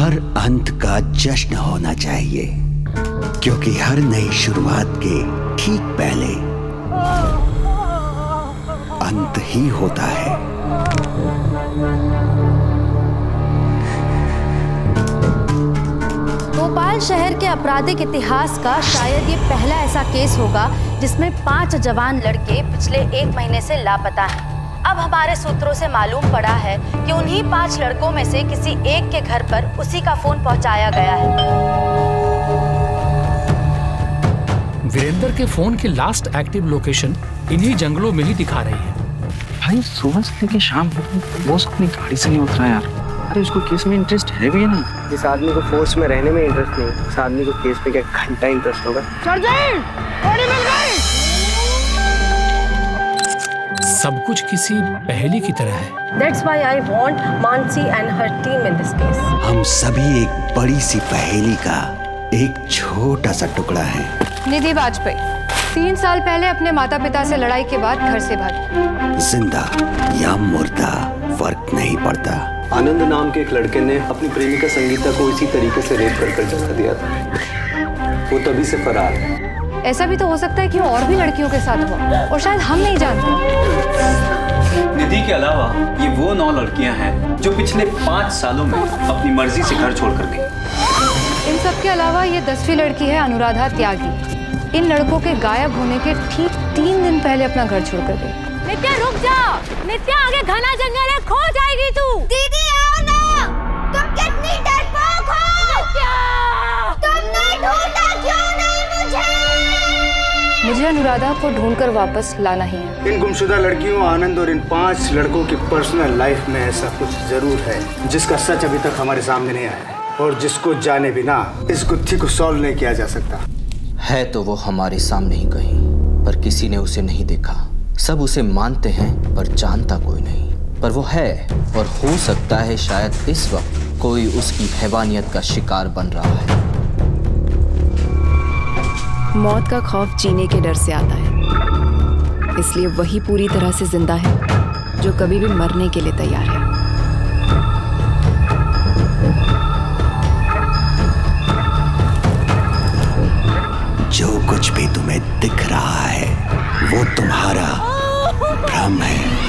हर अंत का जश्न होना चाहिए, क्योंकि हर नई शुरुआत के ठीक पहले अंत ही होता है। भोपाल शहर के आपराधिक इतिहास का शायद ये पहला ऐसा केस होगा जिसमें 5 जवान लड़के पिछले 1 महीने से लापता हैं। अब हमारे सूत्रों से मालूम पड़ा है कि उन्हीं 5 लड़कों में से किसी एक के घर पर उसी का फोन पहुंचाया गया है। वीरेंद्र के फोन की लास्ट एक्टिव लोकेशन इन्हीं जंगलों में ही दिखा रही है। भाई सुबह से लेके शाम वो अपनी गाड़ी से नहीं उतरा यार। अरे उसको केस में इंटरेस्ट है भी नहीं। जिस आदमी को फोर्स में रहने में इंटरेस्ट नहीं, उस आदमी को केस में क्या घंटा इंटरेस्ट होगा। सब कुछ किसी पहेली की तरह है। That's why I want Mansi and her team in this case. हम सभी एक बड़ी सी पहेली का एक छोटा सा टुकड़ा है। निधि वाजपेयी 3 साल पहले अपने माता पिता से लड़ाई के बाद घर से भागी। जिंदा या मुर्दा फर्क नहीं पड़ता। आनंद नाम के एक लड़के ने अपनी प्रेमिका संगीता को इसी तरीके से रेप कर जला दिया था। वो तभी से फरार है। ऐसा भी तो हो सकता है कि वो और भी लड़कियों के साथ हुआ और शायद हम नहीं जानते। निधि के अलावा ये वो 9 लड़कियां हैं जो पिछले 5 सालों में अपनी मर्जी से घर छोड़कर गई। इन सब के अलावा ये 10वीं लड़की है अनुराधा त्यागी। इन लड़कों के गायब होने के ठीक 3 दिन पहले अपना घर छोड़कर गई। नित्या रुक जा, नित्या आगे घना जंगल है, खो जाएगी तू। दीदी आओ ना, तुम कितनी डरपोक हो। तुमने ढूंढा क्यों नहीं मुझे? मुझे अनुराधा को ढूंढकर वापस लाना ही है। इन गुमशुदा लड़कियों, आनंद और इन 5 लड़कों की पर्सनल लाइफ में ऐसा कुछ जरूर है जिसका सच अभी तक हमारे सामने नहीं आया और जिसको जाने बिना इस गुत्थी को सॉल्व नहीं किया जा सकता। है तो वो हमारे सामने ही कहीं, पर किसी ने उसे नहीं देखा। सब उसे मानते हैं पर जानता कोई नहीं, पर वो है और हो सकता है शायद इस वक्त कोई उसकी हैवानियत का शिकार बन रहा है। मौत का खौफ जीने के डर से आता है, इसलिए वही पूरी तरह से जिंदा है जो कभी भी मरने के लिए तैयार है। जो कुछ भी तुम्हें दिख रहा है वो तुम्हारा भ्रम है।